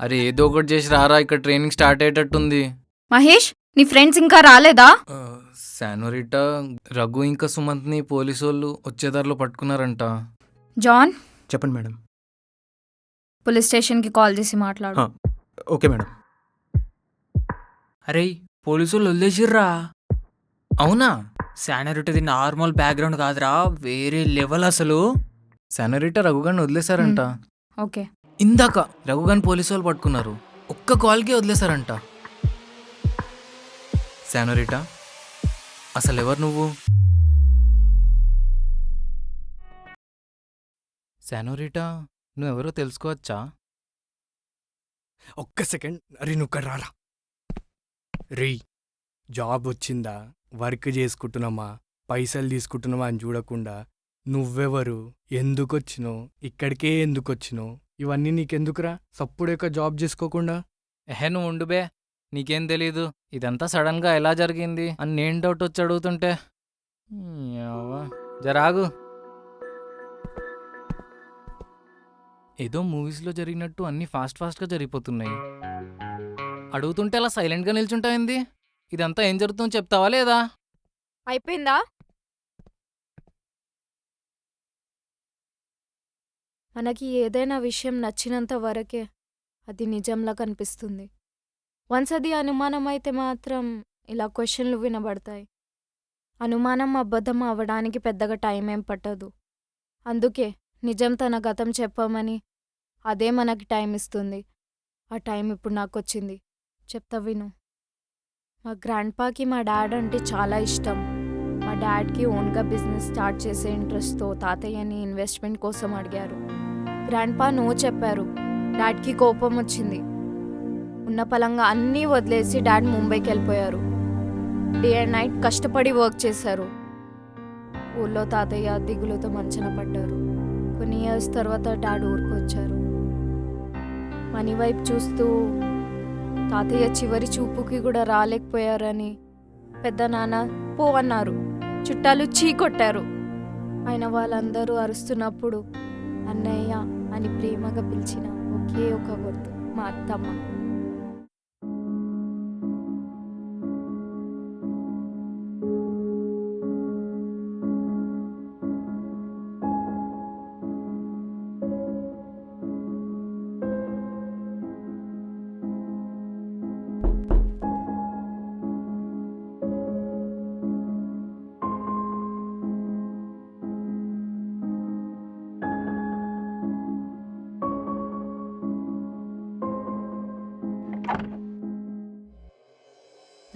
అరే ఏదో ఒకటి చేసి రారా, ఇక్కడ ట్రైనింగ్ స్టార్ట్ అయ్యేటట్టుంది. మహేష్, నీ ఫ్రెండ్స్ ఇంకా రాలేదా? శానోరిటా, రఘు ఇంకా సుమంత్ని పోలీసు వాళ్ళు వచ్చేదారిలో పట్టుకున్నారంట. జాన్, చెప్పండి మేడం. పోలీస్ స్టేషన్కి కాల్ చేసి మాట్లాడు. Okay madam. అరే పోలీసు వాళ్ళు వదిలేసిర్రా. అవునా? శానరిటీది నార్మల్ బ్యాక్గ్రౌండ్ కాదురా, వేరే లెవెల్ అసలు. శానోరిటా రఘుగాన్ని వదిలేశారంట. ఓకే. ఇందాక రఘుగాన్ని పోలీసు వాళ్ళు పట్టుకున్నారు, ఒక్క కాల్కి వదిలేశారంట. శానోరిటా, అసలు ఎవరు నువ్వు? శానోరిటా, నువ్వెవరో తెలుసుకోవచ్చా? ఒక్క సెకండ్. అరే నువ్వు ఇక్కడ రారా. రే, జాబ్ వచ్చిందా, వర్క్ చేసుకుంటున్నామా, పైసలు తీసుకుంటున్నామా అని చూడకుండా నువ్వెవరు, ఎందుకు వచ్చినావు, ఇక్కడికే ఎందుకు వచ్చినావు, ఇవన్నీ నీకెందుకురా? సప్పుడేక జాబ్ చేసుకోకుండా. నువ్వు ఉండుబే, నీకేం తెలీదు. ఇదంతా సడన్గా ఎలా జరిగింది అని నేను డౌట్ వచ్చి అడుగుతుంటే జరాగు. ఏదో మూవీస్లో జరిగినట్టు అన్నీ ఫాస్ట్గా జరిగిపోతున్నాయి. అడుగుతుంటే అలా సైలెంట్గా నిల్చుంటాయింది. ఇదంతా ఏం జరుగుతుందో చెప్తావా లేదా? అయిపోయిందా? మనకి ఏదైనా విషయం నచ్చినంత వరకే అది నిజంలా కనిపిస్తుంది. వన్స్ అది అనుమానం అయితే మాత్రం ఇలా క్వశ్చన్లు వినబడతాయి. అనుమానం అబద్ధం అవ్వడానికి పెద్దగా టైం ఏం పట్టదు. అందుకే నిజం తన గతం చెప్పమని అదే మనకి టైం ఇస్తుంది. ఆ టైం ఇప్పుడు నాకొచ్చింది. చెప్తా విను. మా గ్రాండ్పాకి మా డాడ్ అంటే చాలా ఇష్టం. మా డాడ్కి ఓన్గా బిజినెస్ స్టార్ట్ చేసే ఇంట్రెస్ట్తో తాతయ్యని ఇన్వెస్ట్మెంట్ కోసం అడిగారు. గ్రాండ్పా నో చెప్పారు. డాడ్కి కోపం వచ్చింది. ఉన్న పలంగా అన్నీ వదిలేసి డాడ్ ముంబైకి వెళ్ళిపోయారు. డే అండ్ నైట్ కష్టపడి వర్క్ చేశారు. ఊళ్ళో తాతయ్య దిగులుతో మంచన పడ్డారు. కొన్ని ఇయర్స్ తర్వాత డాడ్ ఊరికి వచ్చారు. మనీ వైపు చూస్తూ తాతయ్య చివరి చూపుకి కూడా రాలేకపోయారని పెద్ద నాన్న పో అన్నారు. చుట్టాలు చీ కొట్టారు. ఆయన వాళ్ళందరూ అరుస్తున్నప్పుడు అన్నయ్య అని ప్రేమగా పిలిచిన ఒకే ఒక గుర్తు మా అత్తమ్మ.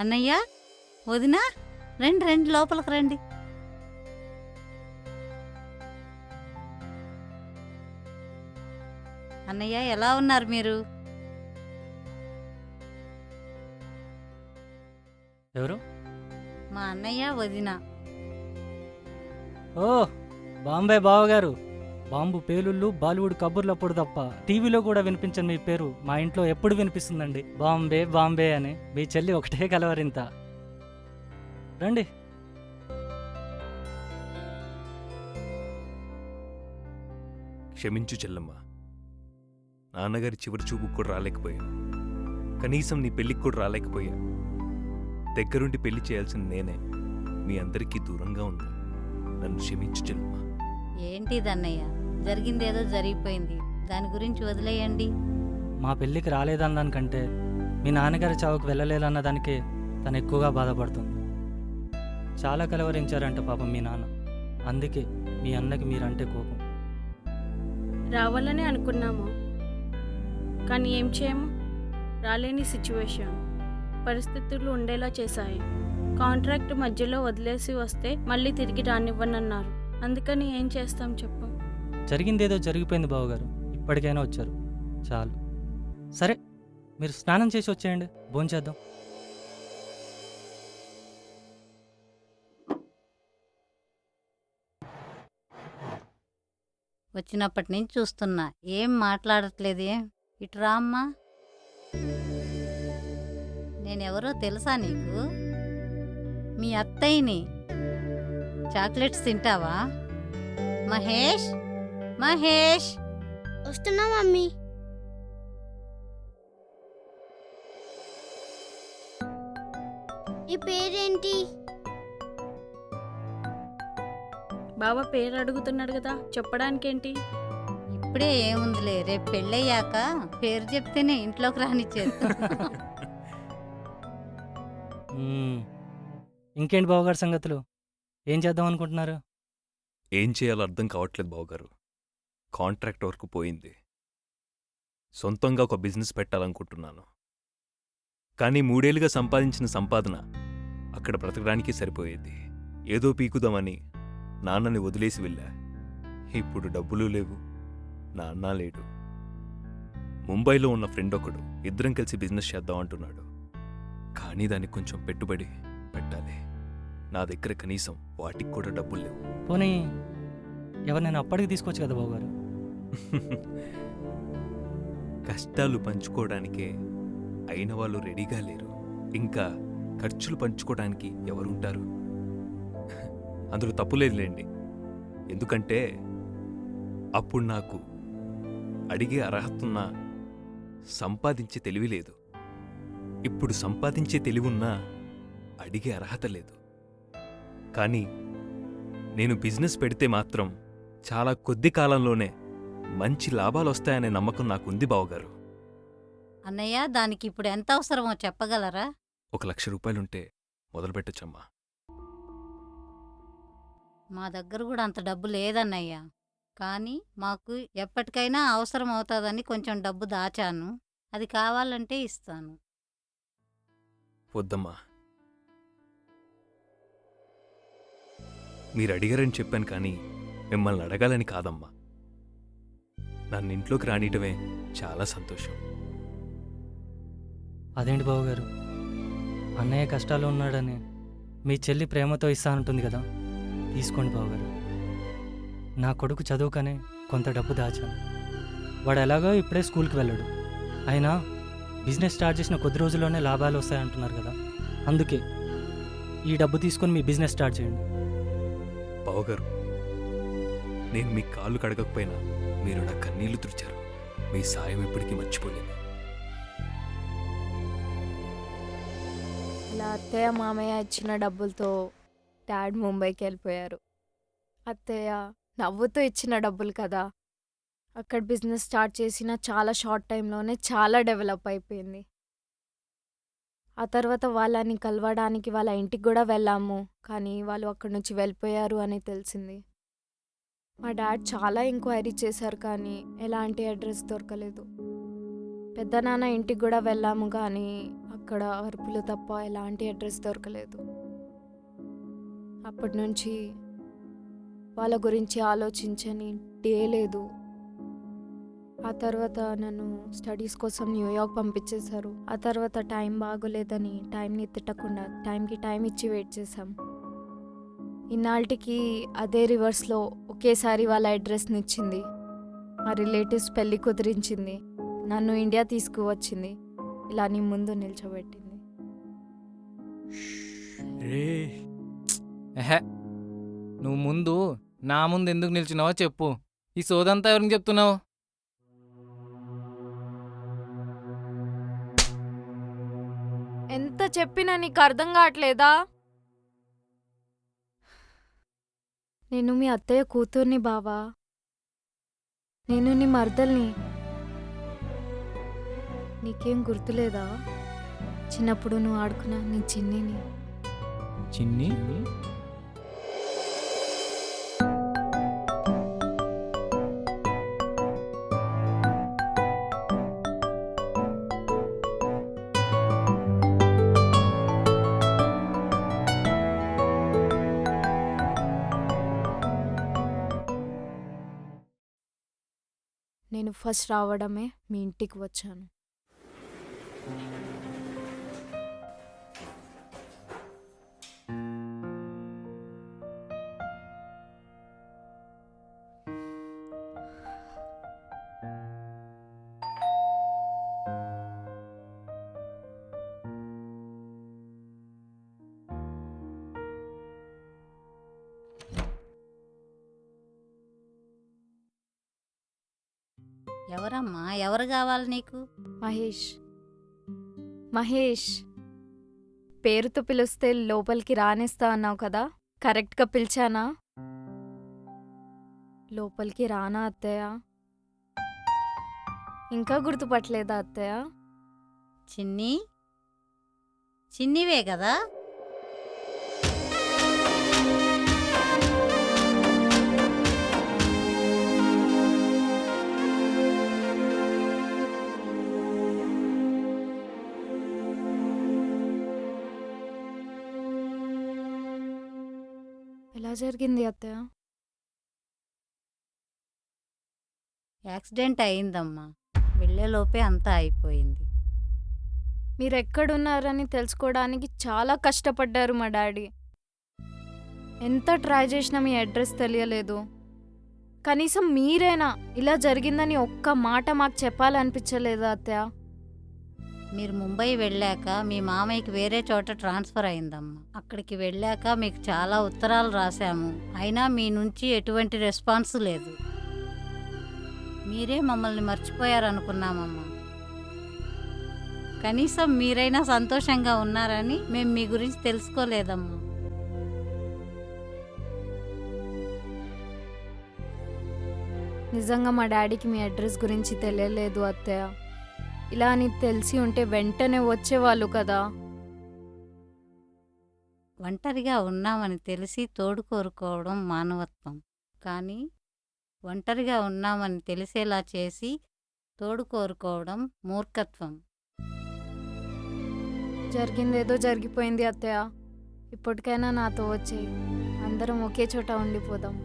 అన్నయ్య, వదినా, రండి రండి, లోపలికి రండి. అన్నయ్య, ఎలా ఉన్నారు మీరు? ఎవరు? మా అన్నయ్య, వదినా. ఓ బాంబే బావగారు. బాంబు పేలుళ్ళు బాలీవుడ్ కబుర్లప్పుడు తప్ప టీవీలో కూడా వినిపించని మీ పేరు మా ఇంట్లో ఎప్పుడు వినిపిస్తుందండి. బాంబే బాంబే అని మీ చెల్లి ఒకటే కలవరింత. రండి. క్షమించు చెల్లమ్మ, నాన్నగారి చివరి చూపుకు కూడా రాలేకపోయాను. కనీసం నీ పెళ్ళికి కూడా రాలేకపోయా. దగ్గరుండి పెళ్లి చేయాల్సిన నేనే మీ అందరికీ దూరంగా ఉన్నా. నన్ను క్షమించు చెల్లమ్మ. ఏంటిదన్నయ్య, జరిగిందేదో జరిగిపోయింది, దాని గురించి వదిలేయండి. మా పెళ్ళికి రాలేదన్నదానికంటే మీ నాన్నగారి చావుకు వెళ్ళలేదన్న దానికే తను ఎక్కువగా బాధపడుతుంది. చాలా కలవరించారంట పాపం మీ నాన్న. అందుకే మీ అన్నకి మీరంటే కోపం. రావాలని అనుకున్నాము, కానీ ఏం చేయము. రాలేని సిచ్యువేషన్, పరిస్థితులు ఉండేలా చేశాయి. కాంట్రాక్ట్ మధ్యలో వదిలేసి వస్తే మళ్ళీ తిరిగి రానివ్వనన్నారు. అందుకని ఏం చేస్తాం చెప్పు. జరిగిందేదో జరిగిపోయింది బావగారు. ఇప్పటికైనా వచ్చారు, చాలు. సరే, మీరు స్నానం చేసి వచ్చేయండి, భోంచేద్దాం. వచ్చినప్పటి నుంచి చూస్తున్నా, ఏం మాట్లాడట్లేదే. ఇటు రా అమ్మా. నేనెవరో తెలుసా నీకు? మీ అత్తయ్యని. చాక్లెట్స్ తింటావా? మహేష్, మహేష్. వస్తున్నా మమ్మీ. ఈ పేరేంటి? బావ పేరు అడుగుతున్నాడు కదా, చెప్పడానికేంటి? ఇప్పుడే ఏముందిలే, రేపు పెళ్ళయ్యాక పేరు చెప్తేనే ఇంట్లోకి రానిచ్చేది. ఇంకేంటి బావగారు సంగతులు? ఏం చేద్దాం అనుకుంటున్నారు? ఏం చేయాలో అర్థం కావట్లేదు బావగారు. కాంట్రాక్ట్ వర్క్ పోయింది. సొంతంగా ఒక బిజినెస్ పెట్టాలనుకుంటున్నాను. కానీ 3 ఏళ్లుగా సంపాదించిన సంపాదన అక్కడ బ్రతకడానికి సరిపోయేది. ఏదో పీకుదామని నాన్నని వదిలేసి వెళ్ళా. ఇప్పుడు డబ్బులు లేవు, నాన్న లేడు. ముంబైలో ఉన్న ఫ్రెండ్ ఒకడు ఇద్దరం కలిసి బిజినెస్ చేద్దాం అంటున్నాడు. కానీ దానికి కొంచెం పెట్టుబడి పెట్టాలి. నా దగ్గర కనీసం వాటికి కూడా డబ్బులు లేవు. పోనీ ఎవరినైనా అప్పటికి తీసుకోవచ్చు కదా బావగారు? కష్టాలు పంచుకోవడానికే అయిన వాళ్ళు రెడీగా లేరు. ఇంకా ఖర్చులు పంచుకోవడానికి ఎవరుంటారు? అందులో తప్పులేదులేండి. ఎందుకంటే అప్పుడు నాకు అడిగే అర్హతున్నా సంపాదించే తెలివి లేదు. ఇప్పుడు సంపాదించే తెలివున్నా అడిగే అర్హత లేదు. కానీ నేను బిజినెస్ పెడితే మాత్రం చాలా కొద్ది కాలంలోనే మంచి లాభాలు వస్తాయనే నమ్మకం నాకుంది బావగారు. అన్నయ్య, దానికి ఇప్పుడు ఎంత అవసరమో చెప్పగలరా? 1,00,000 రూపాయలుంటే మొదలుపెట్టొచ్చమ్మా. మా దగ్గర కూడా అంత డబ్బు లేదన్నయ్య. కానీ మాకు ఎప్పటికైనా అవసరం అవుతుందని కొంచెం డబ్బు దాచాను. అది కావాలంటే ఇస్తాను. వద్దమ్మా, మీరు అడిగారని చెప్పాను కానీ మిమ్మల్ని అడగాలని కాదమ్మా. నన్ను ఇంట్లోకి రానియటమే చాలా సంతోషం. అదేంటి బావగారు, అన్నయ్య కష్టాలు ఉన్నాడని మీ చెల్లి ప్రేమతో ఇస్తానంటుంది కదా, తీసుకోండి బావగారు. నా కొడుకు చదువుకనే కొంత డబ్బు దాచాను. వాడు ఎలాగో ఇప్పుడే స్కూల్కి వెళ్ళాడు. అయినా బిజినెస్ స్టార్ట్ చేసిన కొద్ది రోజుల్లోనే లాభాలు వస్తాయంటున్నారు కదా, అందుకే ఈ డబ్బు తీసుకొని మీ బిజినెస్ స్టార్ట్ చేయండి. బావగారు, నేను మీ కాళ్ళు కడగకపోయినా మీరు నా కన్నీళ్లు తుడిచారు. మీ సాయం ఎప్పటికీ మర్చిపోలేదు. ఇలా అత్తయ్య మామయ్య ఇచ్చిన డబ్బులతో డాడ్ ముంబైకి వెళ్ళిపోయారు. అత్తయ్య నవ్వుతూ ఇచ్చిన డబ్బులు కదా, అక్కడ బిజినెస్ స్టార్ట్ చేసిన చాలా షార్ట్ టైంలోనే చాలా డెవలప్ అయిపోయింది. ఆ తర్వాత వాళ్ళని కలవడానికి వాళ్ళ ఇంటికి కూడా వెళ్ళాము, కానీ వాళ్ళు అక్కడి నుంచి వెళ్ళిపోయారు అని తెలిసింది. మా డాడ్ చాలా ఎంక్వైరీ చేశారు కానీ ఎలాంటి అడ్రస్ దొరకలేదు. పెద్దనాన్న ఇంటికి కూడా వెళ్ళాము కానీ అక్కడ అరుపులు తప్ప ఎలాంటి అడ్రస్ దొరకలేదు. అప్పటి నుంచి వాళ్ళ గురించి ఆలోచించని డే లేదు. ఆ తర్వాత నన్ను స్టడీస్ కోసం న్యూయార్క్ పంపించేశారు. ఆ తర్వాత టైం బాగోలేదని టైంని తిట్టకుండా టైంకి టైం ఇచ్చి వెయిట్ చేశాం. ఇన్నాళ్ళకి అదే రివర్స్లో ఒకేసారి వాళ్ళ అడ్రస్ని ఇచ్చింది. మా రిలేటివ్స్ పెళ్ళి కుదిరించింది, నన్ను ఇండియా తీసుకువచ్చింది, ఇలా నీ ముందు నిల్చోబెట్టింది. రే ఎహే, నువ్వు ముందు నా ముందు ఎందుకు నిల్చున్నావో చెప్పు. ఈ సోదంతా ఎవరికి చెప్తున్నావు? ఎంత చెప్పినా నీకు అర్థం కావట్లేదా? నేను మీ అత్తయ్య కూతుర్ని బావా, నేను నీ మరదల్ని. నీకేం గుర్తులేదా? చిన్నప్పుడు నువ్వు ఆడుకున్నా నీ చిన్నిని. చిన్ని? నేను ఫస్ట్ రావడమే మీ ఇంటికి వచ్చాను. ఎవరమ్మా? ఎవరు కావాలి నీకు? మహేష్. మహేష్ పేరుతో పిలిస్తే లోపలికి రానిస్తా అన్నావు కదా, కరెక్ట్గా పిలిచానా? లోపలికి రానా అత్తయ్య? ఇంకా గుర్తుపట్టలేదా అత్తయ్య? చిన్ని చిన్నివే కదా? ఎలా జరిగింది అత్తయ్య? యాక్సిడెంట్ అయిందమ్మా. వెళ్ళేలోపే అంతా అయిపోయింది. మీరెక్కడున్నారని తెలుసుకోవడానికి చాలా కష్టపడ్డారు మా డాడీ. ఎంత ట్రై చేసినా మీ అడ్రస్ తెలియలేదు. కనీసం మీరైనా ఇలా జరిగిందని ఒక్క మాట మాకు చెప్పాలనిపించలేదా అత్తయ్య? మీరు ముంబై వెళ్ళాక మీ మామయ్యకి వేరే చోట ట్రాన్స్ఫర్ అయిందమ్మా. అక్కడికి వెళ్ళాక మీకు చాలా ఉత్తరాలు రాశాము, అయినా మీ నుంచి ఎటువంటి రెస్పాన్స్ లేదు. మీరే మమ్మల్ని మర్చిపోయారనుకున్నామమ్మా. కనీసం మీరైనా సంతోషంగా ఉన్నారని మేము మీ గురించి తెలుసుకోలేదమ్మా. నిజంగా మా డాడీకి మీ అడ్రస్ గురించి తెలియలేదు అత్తయ్య. ఇలా అని తెలిసి ఉంటే వెంటనే వచ్చేవాళ్ళు కదా. ఒంటరిగా ఉన్నామని తెలిసి తోడు కోరుకోవడం మానవత్వం, కానీ ఒంటరిగా ఉన్నామని తెలిసేలా చేసి తోడు కోరుకోవడం మూర్ఖత్వం. జరిగిందేదో జరిగిపోయింది అత్తయ్య. ఇప్పటికైనా నాతో వచ్చేయి, అందరం ఒకే చోట ఉండిపోదాం.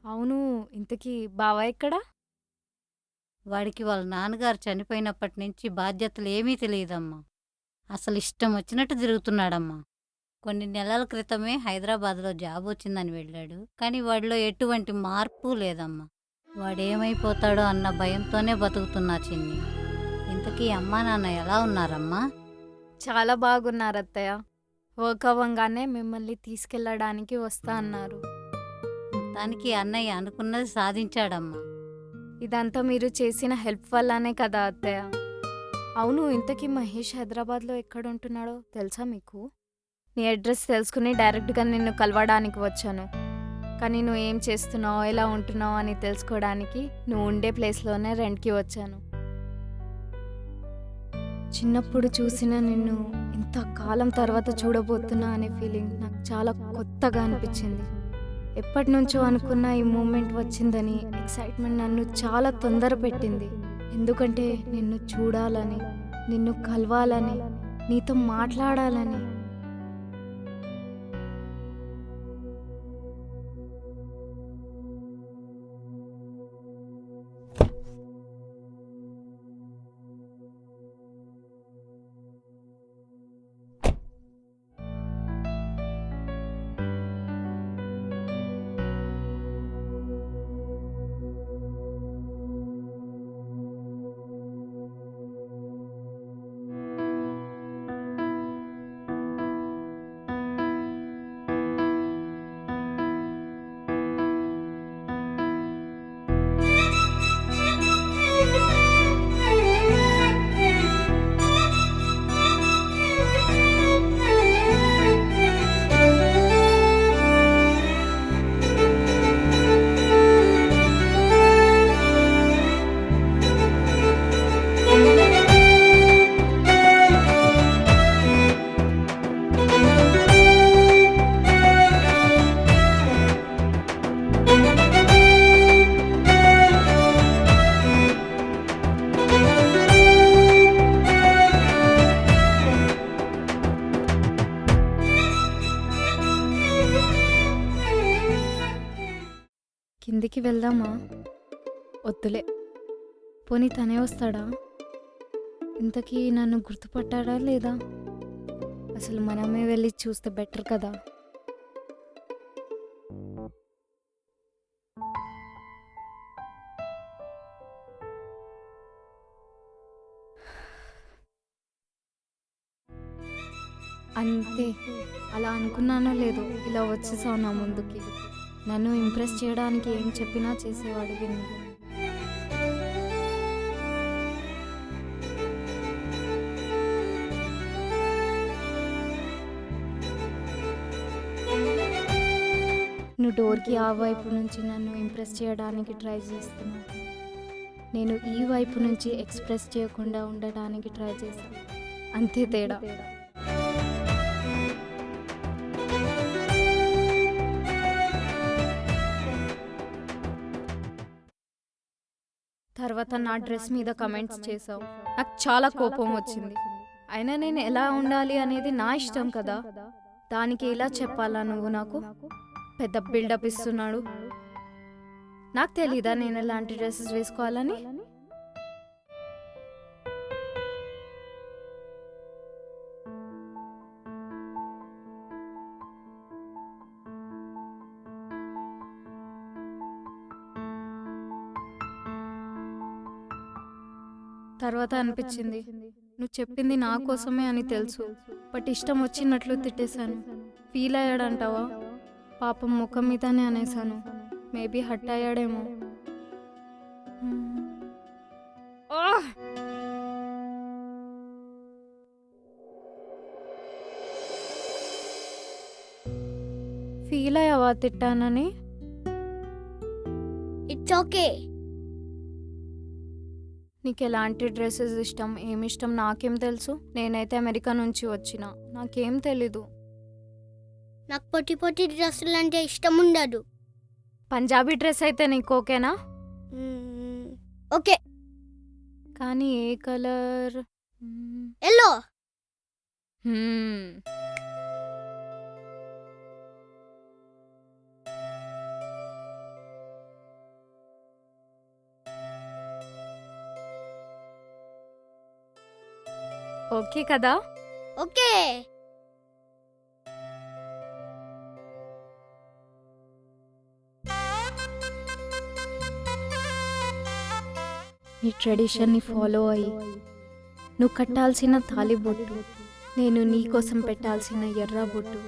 అవును, ఇంతకీ బావ ఎక్కడా? వాడికి వాళ్ళ నాన్నగారు చనిపోయినప్పటి నుంచి బాధ్యతలు ఏమీ తెలియదమ్మా. అసలు ఇష్టం వచ్చినట్టు తిరుగుతున్నాడమ్మా. కొన్ని నెలల క్రితమే హైదరాబాద్లో జాబ్ వచ్చిందని వెళ్ళాడు, కానీ వాడిలో ఎటువంటి మార్పు లేదమ్మా. వాడేమైపోతాడో అన్న భయంతోనే బతుకుతున్నా చిన్ని. ఇంతకీ అమ్మా నాన్న ఎలా ఉన్నారమ్మా? చాలా బాగున్నారు అత్తయ్య. వర్క్ అవ్వంగానే మిమ్మల్ని తీసుకెళ్ళడానికి వస్తా అన్నారు. మొత్తానికి అన్నయ్య అనుకున్నది సాధించాడమ్మా. ఇదంతా మీరు చేసిన హెల్ప్ వల్లనే కదా అత్తయ్య. అవును, ఇంతకీ మహేష్ హైదరాబాద్లో ఎక్కడ ఉంటున్నాడో తెలుసా మీకు? నీ అడ్రస్ తెలుసుకుని డైరెక్ట్గా నిన్ను కలవడానికి వచ్చాను, కానీ నువ్వు ఏం చేస్తున్నావు, ఎలా ఉంటున్నావు అని తెలుసుకోవడానికి నువ్వు ఉండే ప్లేస్లోనే రెంట్కి వచ్చాను. చిన్నప్పుడు చూసిన నిన్ను ఇంత కాలం తర్వాత చూడబోతున్నా అనే ఫీలింగ్ నాకు చాలా కొత్తగా అనిపించింది. ఎప్పటి నుంచో అనుకున్న ఈ మూమెంట్ వచ్చిందని ఎక్సైట్మెంట్ నన్ను చాలా తొందర పెట్టింది. ఎందుకంటే నిన్ను చూడాలని, నిన్ను కలవాలని, నీతో మాట్లాడాలని. కిందికి వెళ్దామా? వద్దులే, పోనీ తనే వస్తాడా? ఇంతకీ నన్ను గుర్తుపట్టాడా లేదా? అసలు మనమే వెళ్ళి చూస్తే బెటర్ కదా. అంతే, అలా అనుకున్నానో లేదో ఇలా వచ్చేసావు నా ముందుకి. నన్ను ఇంప్రెస్ చేయడానికి ఏం చెప్పినా చేసేవాడివి నువ్వు. నేను డోర్కి ఆ వైపు నుంచి నన్ను ఇంప్రెస్ చేయడానికి ట్రై చేస్తున్నా. నేను ఈ వైపు నుంచి ఎక్స్ప్రెస్ చేయకుండా ఉండడానికి ట్రై చేశాను. అంతే తేడా. తర్వాత నా డ్రెస్ మీద కమెంట్స్ చేసావు. నాకు చాలా కోపం వచ్చింది. అయినా నేను ఎలా ఉండాలి అనేది నా ఇష్టం కదా, దానికి ఎలా చెప్పాలా నువ్వు నాకు పెద్ద బిల్డప్ ఇస్తున్నాడు. నాకు తెలీదా నేను ఎలాంటి డ్రెస్సెస్ వేసుకోవాలని? తర్వాత అనిపించింది నువ్వు చెప్పింది నా కోసమే అని తెలుసు, బట్ ఇష్టం వచ్చినట్లు తిట్టేశాను. ఫీల్ అయ్యాడంటావా? పాపం ముఖం మీదనే అనేసాను. మేబీ హట్ అయ్యాడేమో. ఫీల్ అయ్యావా తిట్టానని? It's okay. నీకు ఎలాంటి డ్రెస్సెస్ ఇష్టం, ఏమి ఇష్టం నాకేం తెలుసు? నేనైతే అమెరికా నుంచి వచ్చిన, నాకేం తెలీదు. నాకు పొట్టి పొట్టి డ్రెస్సులు అంటే ఇష్టం ఉండదు. పంజాబీ డ్రెస్ అయితే నీకు ఓకేనా? ఓకే. కానీ ఏ కలర్? ఎల్లో. ఓకే కదా? ఓకే. నీ ట్రెడిషన్ని ఫాలో అయ్యి నువ్వు కట్టాల్సిన తాలిబొట్టు, నేను నీ కోసం పెట్టాల్సిన ఎర్ర బొట్టు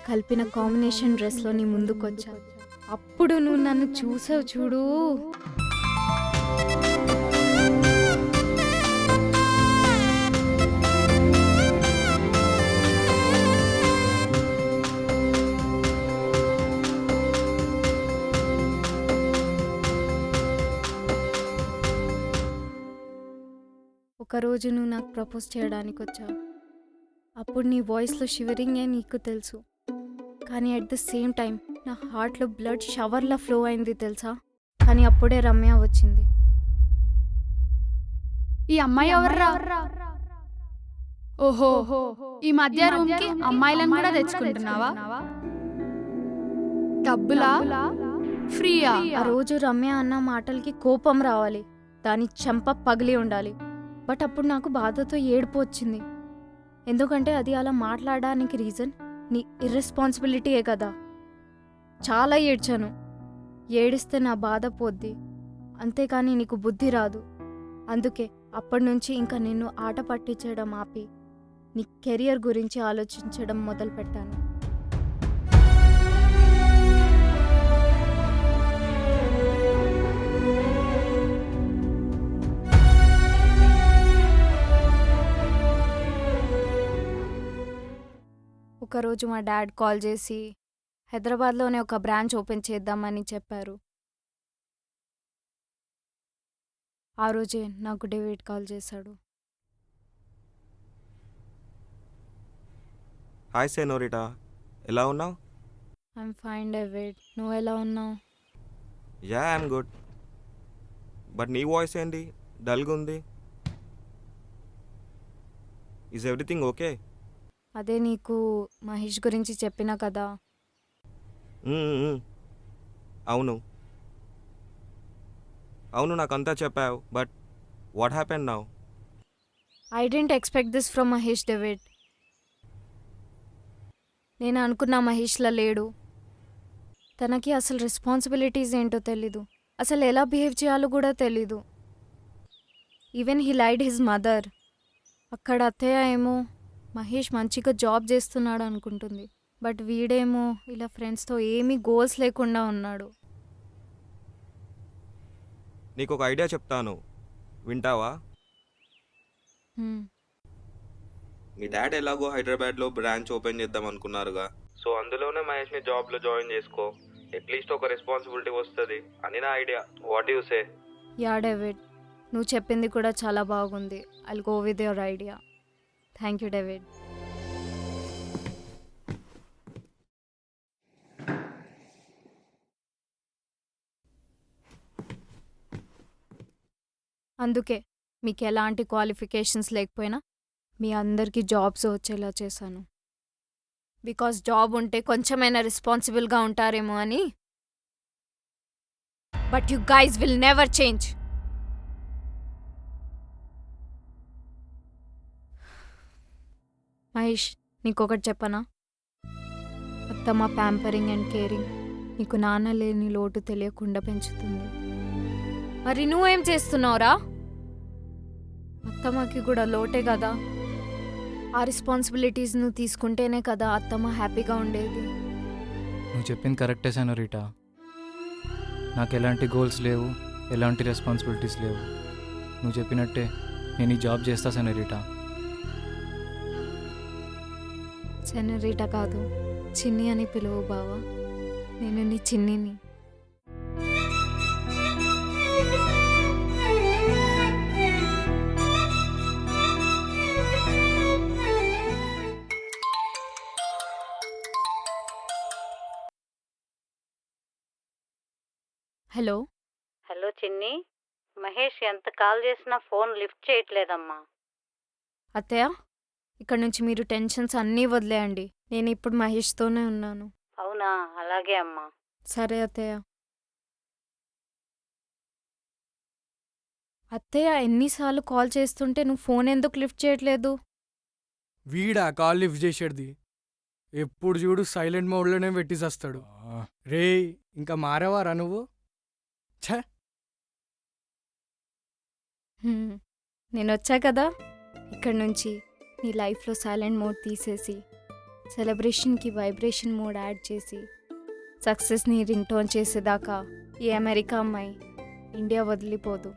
కలిపిన కాంబినేషన్ డ్రెస్లో నీ ముందుకొచ్చా. అప్పుడు నువ్వు నన్ను చూసావు చూడు. ఒకరోజు నువ్వు నాకు ప్రపోజ్ చేయడానికి వచ్చావు. అప్పుడు నీ వాయిస్లో షివరింగే నీకు తెలుసు, కానీ అట్ ద సేమ్ టైం నా హార్ట్లో బ్లడ్ షవర్లా ఫ్లో అయింది తెలుసా. కానీ అప్పుడే రమ్య వచ్చింది. ఈ అమ్మాయి ఎవర్రా? ఓహో, ఈ మధ్య రూమ్ కి అమ్మాయిలను కూడా తెచ్చుకుంటున్నావా? డబ్బులా? ఫ్రీయా? ఆ రోజు రమ్య అన్న మాటలకి కోపం రావాలి, దాని చెంప పగిలి ఉండాలి. బట్ అప్పుడు నాకు బాధతో ఏడుపు వచ్చింది. ఎందుకంటే అది అలా మాట్లాడడానికి రీజన్ నీ ఇర్రెస్పాన్సిబిలిటీయే కదా. చాలా ఏడ్చాను. ఏడిస్తే నా బాధ పోద్ది, అంతేకాని నీకు బుద్ధి రాదు. అందుకే అప్పటి నుంచి ఇంకా నిన్ను ఆట పట్టించడం ఆపి నీ కెరియర్ గురించి ఆలోచించడం మొదలుపెట్టాను. ఒకరోజు మా డాడ్ కాల్ చేసి హైదరాబాద్లోనే ఒక బ్రాంచ్ ఓపెన్ చేద్దామని చెప్పారు. ఆ రోజే నాకు డేవిడ్ కాల్ చేశాడు. హాయ్ సెనోరిటా, ఎలా ఉన్నావు? ఐఎమ్ ఫైన్ డేవిడ్, నువ్వు ఎలా ఉన్నావు? Yeah I'm good. బట్ నీ వాయిస్ ఏంటి డల్గా ఉంది? Is everything okay? అదే నీకు మహేష్ గురించి చెప్పినా కదా. అవును అవును నాకంతా చెప్పావు, but what happen now? I didn't expect this from Mahesh David. నేను అనుకున్నా మహేష్లా లేడు. తనకి అసలు రెస్పాన్సిబిలిటీస్ ఏంటో తెలీదు, అసలు ఎలా బిహేవ్ చేయాలో కూడా తెలీదు. Even he lied his mother. అక్కడ అత్తయ్య ఏమో మహేష్ మంచిగా జాబ్ చేస్తున్నాడు అనుకుంటుంది, బట్ వీడేమో ఇలా ఫ్రెండ్స్తో ఏమీ గోల్స్ లేకుండా ఉన్నాడు. నీకు ఒక ఐడియా చెప్తాను, వింటావా? మీ డాడ్ ఎలాగో హైదరాబాద్లో బ్రాంచ్ ఓపెన్ చేద్దాం అనుకున్నారుగా, సో అందులోనే మహేష్ని జాబ్లో జాయిన్ చేసుకో. అట్లీస్ట్ ఒక రెస్పాన్సిబిలిటీ వస్తుంది అని నా idea. What you say? Yeah David, నువ్వు చెప్పింది కూడా చాలా బాగుంది. I'll go with your idea. Thank you David. అందుకే మీకు ఎలాంటి క్వాలిఫికేషన్స్ లేకపోయినా మీ అందరికీ జాబ్స్ వచ్చేలా చేశాను. బికాస్ జాబ్ ఉంటే కొంచెమైనా రెస్పాన్సిబుల్గా ఉంటారేమో అని. But you guys will never change. Mahesh, నీకొకటి చెప్పనా? అత్తమ్మ ప్యాంపరింగ్ అండ్ కేరింగ్ నీకు నాన్న లేని లోటు తెలియకుండా పెంచుతుంది. మరి నువ్వేం చేస్తున్నావురా? అత్తమ్మకి కూడా లోటే కదా. ఆ రెస్పాన్సిబిలిటీస్ నువ్వు తీసుకుంటేనే కదా అత్తమ్మ హ్యాపీగా ఉండేది. నువ్వు చెప్పింది కరెక్టే సెనోరిటా. నాకు ఎలాంటి గోల్స్ లేవు, ఎలాంటి రెస్పాన్సిబిలిటీస్ లేవు. నువ్వు చెప్పినట్టే నేను ఈ జాబ్ చేస్తా సెనోరిటా. సెనరీటా కాదు, చిన్ని అని పిలువు బావా. నేను నీ చిన్నిని. హలో. హలో చిన్ని, మహేష్ ఎంత కాల్ చేసినా ఫోన్ లిఫ్ట్ చేయట్లేదమ్మా. అత్తయ్య, ఇక్కడ నుంచి మీరు టెన్షన్స్ అన్నీ వదిలేయండి. నేను ఇప్పుడు మహేష్తోనే ఉన్నాను. అవునా, అలాగే అమ్మా. సరే అత్తయ్య. అత్తయ్య, ఎన్నిసార్లు కాల్ చేస్తుంటే నువ్వు ఫోన్ ఎందుకు లిఫ్ట్ చేయట్లేదు? వీడా కాల్ లిఫ్ట్ చేసేది? ఎప్పుడు చూడు సైలెంట్ మోడ్లోనే పెట్టిసేస్తాడు. రే, ఇంకా మారేవారా నువ్వు? ఛ, నేను వచ్చా కదా, ఇక్కడ నుంచి నీ లైఫ్లో సైలెంట్ మోడ్ తీసేసి సెలబ్రేషన్కి వైబ్రేషన్ మోడ్ యాడ్ చేసి సక్సెస్ని రింగ్ టోన్ చేసేదాకా ఈ అమెరికా అమ్మాయి ఇండియా వదిలిపోదు.